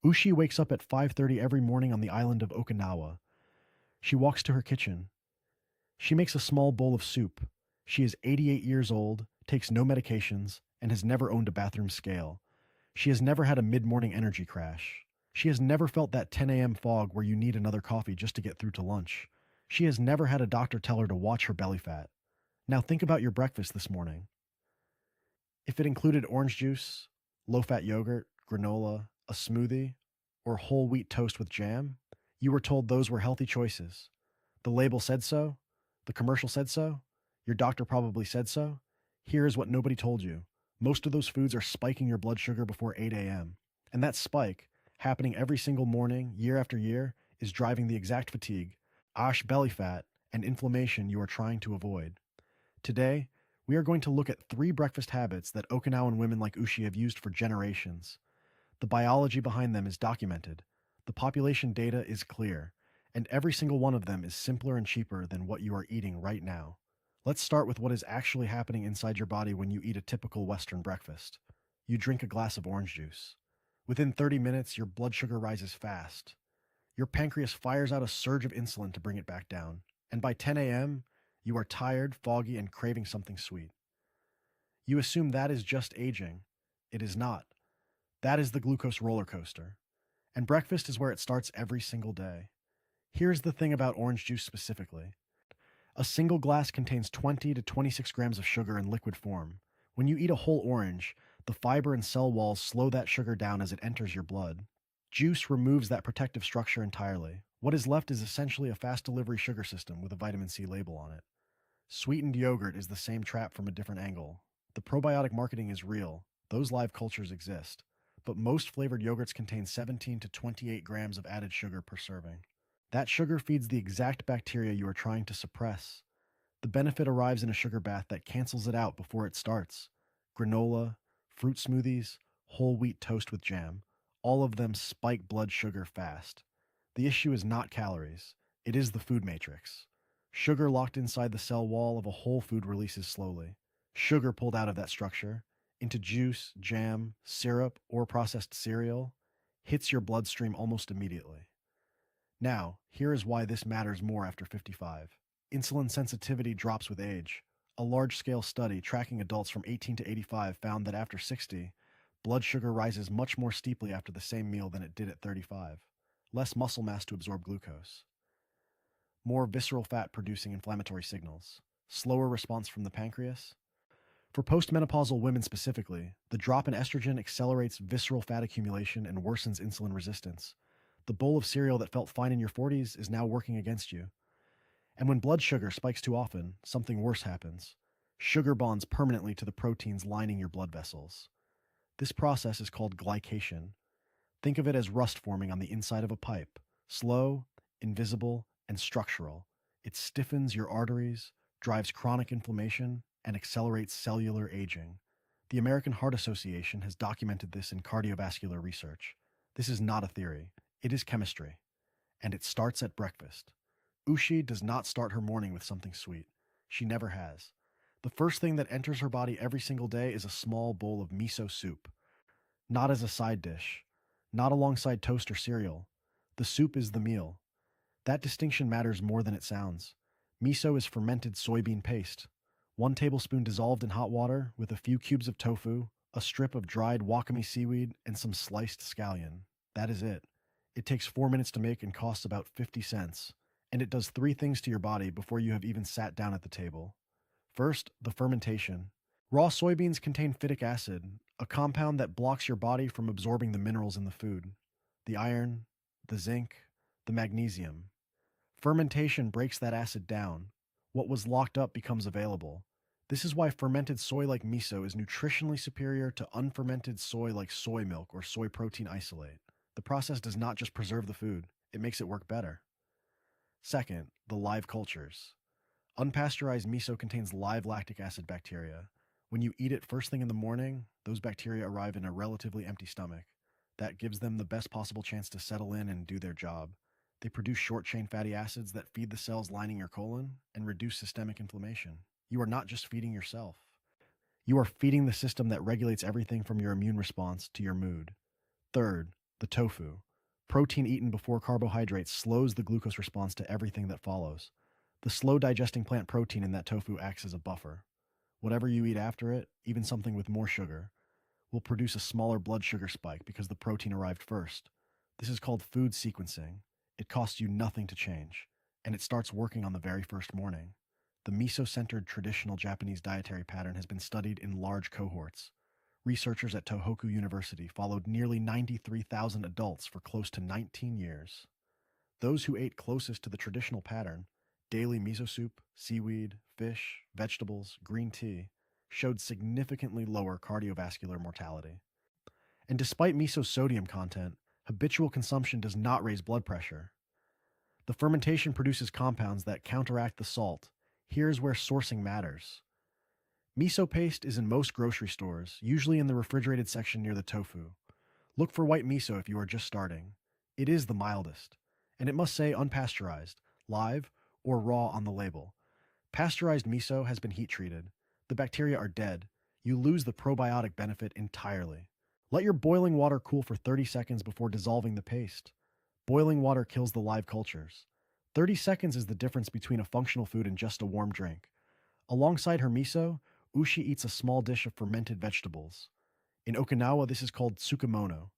Ushi wakes up at 5:30 every morning on the island of Okinawa. She walks to her kitchen. She makes a small bowl of soup. She is 88 years old, takes no medications, and has never owned a bathroom scale. She has never had a mid-morning energy crash. She has never felt that 10 a.m. fog where you need another coffee just to get through to lunch. She has never had a doctor tell her to watch her belly fat. Now think about your breakfast this morning. If it included orange juice, low-fat yogurt, granola, a smoothie, or whole wheat toast with jam, you were told those were healthy choices. The label said so. The commercial said so. Your doctor probably said so. Here is what nobody told you. Most of those foods are spiking your blood sugar before 8 a.m. And that spike, happening every single morning, year after year, is driving the exact fatigue, ash belly fat, and inflammation you are trying to avoid. Today, we are going to look at 3 breakfast habits that Okinawan women like Ushi have used for generations. The biology behind them is documented. The population data is clear, and every single one of them is simpler and cheaper than what you are eating right now. Let's start with what is actually happening inside your body when you eat a typical Western breakfast. You drink a glass of orange juice. Within 30 minutes, your blood sugar rises fast. Your pancreas fires out a surge of insulin to bring it back down. And by 10 a.m., you are tired, foggy, and craving something sweet. You assume that is just aging. It is not. That is the glucose roller coaster. And breakfast is where it starts every single day. Here's the thing about orange juice specifically. A single glass contains 20 to 26 grams of sugar in liquid form. When you eat a whole orange, the fiber and cell walls slow that sugar down as it enters your blood. Juice removes that protective structure entirely. What is left is essentially a fast delivery sugar system with a vitamin C label on it. Sweetened yogurt is the same trap from a different angle. The probiotic marketing is real. Those live cultures exist. But most flavored yogurts contain 17 to 28 grams of added sugar per serving. That sugar feeds the exact bacteria you are trying to suppress. The benefit arrives in a sugar bath that cancels it out before it starts. Granola, fruit smoothies, whole wheat toast with jam, all of them spike blood sugar fast. The issue is not calories, it is the food matrix. Sugar locked inside the cell wall of a whole food releases slowly. Sugar pulled out of that structure, into juice, jam, syrup, or processed cereal, hits your bloodstream almost immediately. Now, here is why this matters more after 55. Insulin sensitivity drops with age. A large-scale study tracking adults from 18 to 85 found that after 60, blood sugar rises much more steeply after the same meal than it did at 35. Less muscle mass to absorb glucose. More visceral fat producing inflammatory signals. Slower response from the pancreas. For postmenopausal women specifically, the drop in estrogen accelerates visceral fat accumulation and worsens insulin resistance. The bowl of cereal that felt fine in your 40s is now working against you. And when blood sugar spikes too often, something worse happens. Sugar bonds permanently to the proteins lining your blood vessels. This process is called glycation. Think of it as rust forming on the inside of a pipe. Slow, invisible, and structural. It stiffens your arteries, drives chronic inflammation, and accelerates cellular aging. The American Heart Association has documented this in cardiovascular research. This is not a theory. It is chemistry. And it starts at breakfast. Ushi does not start her morning with something sweet. She never has. The first thing that enters her body every single day is a small bowl of miso soup. Not as a side dish. Not alongside toast or cereal. The soup is the meal. That distinction matters more than it sounds. Miso is fermented soybean paste. 1 tablespoon dissolved in hot water with a few cubes of tofu, a strip of dried wakame seaweed, and some sliced scallion. That is it. It takes 4 minutes to make and costs about 50 cents. And it does 3 things to your body before you have even sat down at the table. First, the fermentation. Raw soybeans contain phytic acid, a compound that blocks your body from absorbing the minerals in the food. The iron, the zinc, the magnesium. Fermentation breaks that acid down. What was locked up becomes available. This is why fermented soy like miso is nutritionally superior to unfermented soy like soy milk or soy protein isolate. The process does not just preserve the food, it makes it work better. Second, the live cultures. Unpasteurized miso contains live lactic acid bacteria. When you eat it first thing in the morning, those bacteria arrive in a relatively empty stomach. That gives them the best possible chance to settle in and do their job. They produce short-chain fatty acids that feed the cells lining your colon and reduce systemic inflammation. You are not just feeding yourself. You are feeding the system that regulates everything from your immune response to your mood. Third, The tofu. Protein eaten before carbohydrates slows the glucose response to everything that follows. The slow digesting plant protein in that tofu acts as a buffer. Whatever you eat after it, even something with more sugar, will produce a smaller blood sugar spike because the protein arrived first. This is called food sequencing. It costs you nothing to change, and it starts working on the very first morning. The miso-centered traditional Japanese dietary pattern has been studied in large cohorts. Researchers at Tohoku University followed nearly 93,000 adults for close to 19 years. Those who ate closest to the traditional pattern, daily miso soup, seaweed, fish, vegetables, green tea, showed significantly lower cardiovascular mortality. And despite miso's sodium content, habitual consumption does not raise blood pressure. The fermentation produces compounds that counteract the salt. Here's where sourcing matters. Miso paste is in most grocery stores, usually in the refrigerated section near the tofu. Look for white miso if you are just starting. It is the mildest, and it must say unpasteurized, live, or raw on the label. Pasteurized miso has been heat treated. The bacteria are dead. You lose the probiotic benefit entirely. Let your boiling water cool for 30 seconds before dissolving the paste. Boiling water kills the live cultures. 30 seconds is the difference between a functional food and just a warm drink. Alongside her miso, Ushi eats a small dish of fermented vegetables. In Okinawa, this is called tsukemono.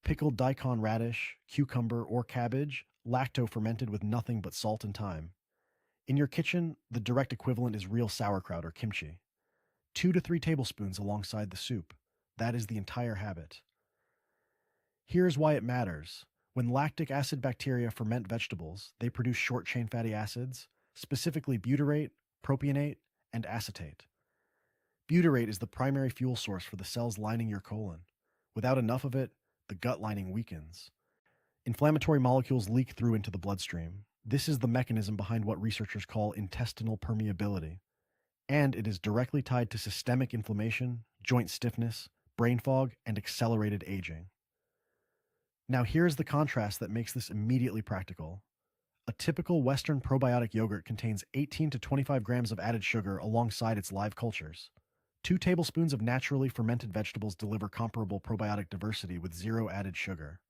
Pickled daikon radish, cucumber, or cabbage, lacto-fermented with nothing but salt and thyme. In your kitchen, the direct equivalent is real sauerkraut or kimchi. 2 to 3 tablespoons alongside the soup. That is the entire habit. Here's why it matters. When lactic acid bacteria ferment vegetables, they produce short-chain fatty acids, specifically butyrate, propionate, and acetate. Butyrate is the primary fuel source for the cells lining your colon. Without enough of it, the gut lining weakens. Inflammatory molecules leak through into the bloodstream. This is the mechanism behind what researchers call intestinal permeability. And it is directly tied to systemic inflammation, joint stiffness, brain fog, and accelerated aging. Now here's the contrast that makes this immediately practical. A typical Western probiotic yogurt contains 18 to 25 grams of added sugar alongside its live cultures. 2 tablespoons of naturally fermented vegetables deliver comparable probiotic diversity with 0 added sugar.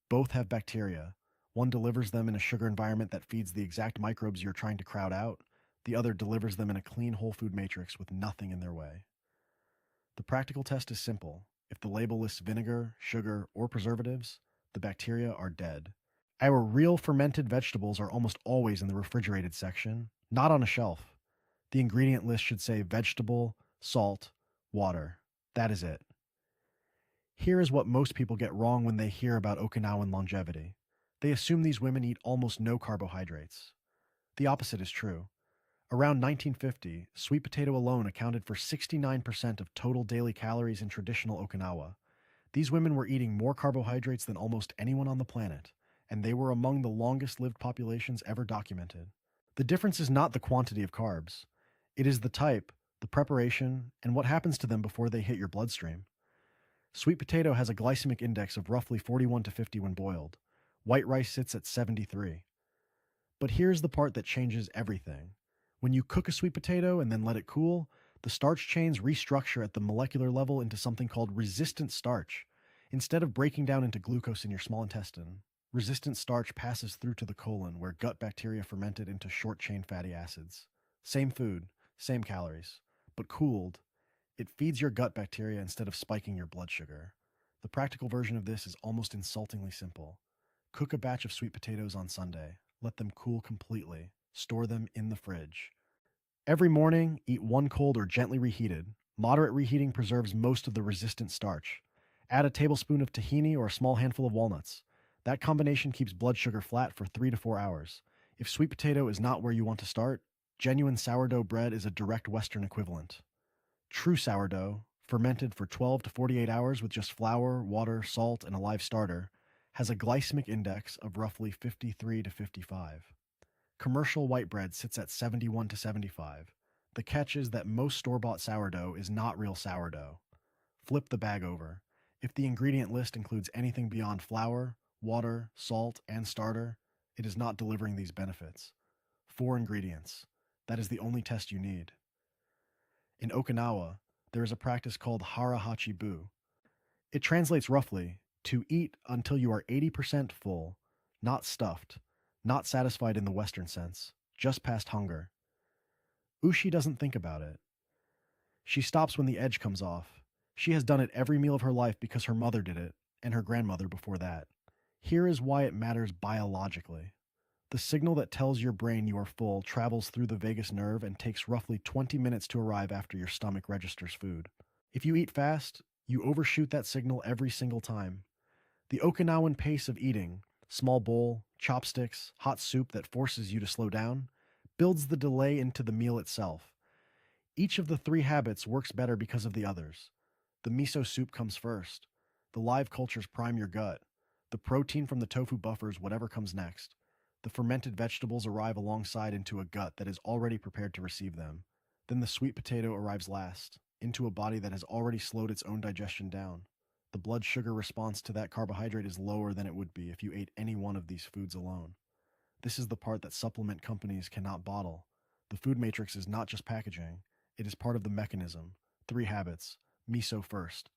Both have bacteria. One delivers them in a sugar environment that feeds the exact microbes you're trying to crowd out. The other delivers them in a clean whole food matrix with nothing in their way. The practical test is simple. If the label lists vinegar, sugar, or preservatives, the bacteria are dead. Our real fermented vegetables are almost always in the refrigerated section, not on a shelf. The ingredient list should say vegetable, salt, water. That is it. Here is what most people get wrong when they hear about Okinawan longevity. They assume these women eat almost no carbohydrates. The opposite is true. Around 1950, sweet potato alone accounted for 69% of total daily calories in traditional Okinawa. These women were eating more carbohydrates than almost anyone on the planet, and they were among the longest-lived populations ever documented. The difference is not the quantity of carbs. It is the type, the preparation, and what happens to them before they hit your bloodstream. Sweet potato has a glycemic index of roughly 41 to 50 when boiled. White rice sits at 73. But here's the part that changes everything. When you cook a sweet potato and then let it cool, the starch chains restructure at the molecular level into something called resistant starch. Instead of breaking down into glucose in your small intestine, resistant starch passes through to the colon where gut bacteria ferment it into short-chain fatty acids. Same food, same calories, but cooled. It feeds your gut bacteria instead of spiking your blood sugar. The practical version of this is almost insultingly simple. Cook a batch of sweet potatoes on Sunday. Let them cool completely. Store them in the fridge. Every morning, eat one cold or gently reheated. Moderate reheating preserves most of the resistant starch. Add a tablespoon of tahini or a small handful of walnuts. That combination keeps blood sugar flat for 3 to 4 hours. If sweet potato is not where you want to start, genuine sourdough bread is a direct Western equivalent. True sourdough, fermented for 12 to 48 hours with just flour, water, salt, and a live starter, has a glycemic index of roughly 53 to 55. Commercial white bread sits at 71 to 75. The catch is that most store-bought sourdough is not real sourdough. Flip the bag over. If the ingredient list includes anything beyond flour, water, salt, and starter, it is not delivering these benefits. 4 ingredients. That is the only test you need. In Okinawa, there is a practice called hara hachi bu. It translates roughly, To eat until you are 80% full, not stuffed, not satisfied in the Western sense, just past hunger. Ushi doesn't think about it. She stops when the edge comes off. She has done it every meal of her life because her mother did it, and her grandmother before that. Here is why it matters biologically. The signal that tells your brain you are full travels through the vagus nerve and takes roughly 20 minutes to arrive after your stomach registers food. If you eat fast, you overshoot that signal every single time. The Okinawan pace of eating, small bowl, chopsticks, hot soup that forces you to slow down, builds the delay into the meal itself. Each of the three habits works better because of the others. The miso soup comes first. The live cultures prime your gut. The protein from the tofu buffers whatever comes next. The fermented vegetables arrive alongside into a gut that is already prepared to receive them. Then the sweet potato arrives last, into a body that has already slowed its own digestion down. The blood sugar response to that carbohydrate is lower than it would be if you ate any one of these foods alone. This is the part that supplement companies cannot bottle. The food matrix is not just packaging, it is part of the mechanism. Three habits. Miso first.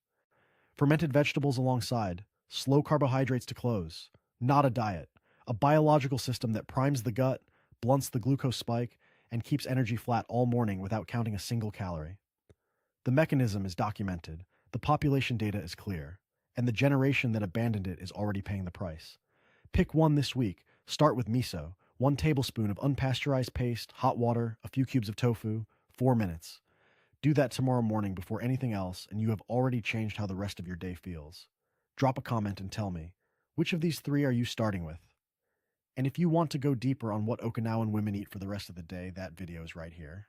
Fermented vegetables alongside. Slow carbohydrates to close. Not a diet. A biological system that primes the gut, blunts the glucose spike, and keeps energy flat all morning without counting a single calorie. The mechanism is documented, the population data is clear, and the generation that abandoned it is already paying the price. Pick one this week. Start with miso. 1 tablespoon of unpasteurized paste, hot water, a few cubes of tofu, 4 minutes. Do that tomorrow morning before anything else, and you have already changed how the rest of your day feels. Drop a comment and tell me, which of these three are you starting with? And if you want to go deeper on what Okinawan women eat for the rest of the day, that video is right here.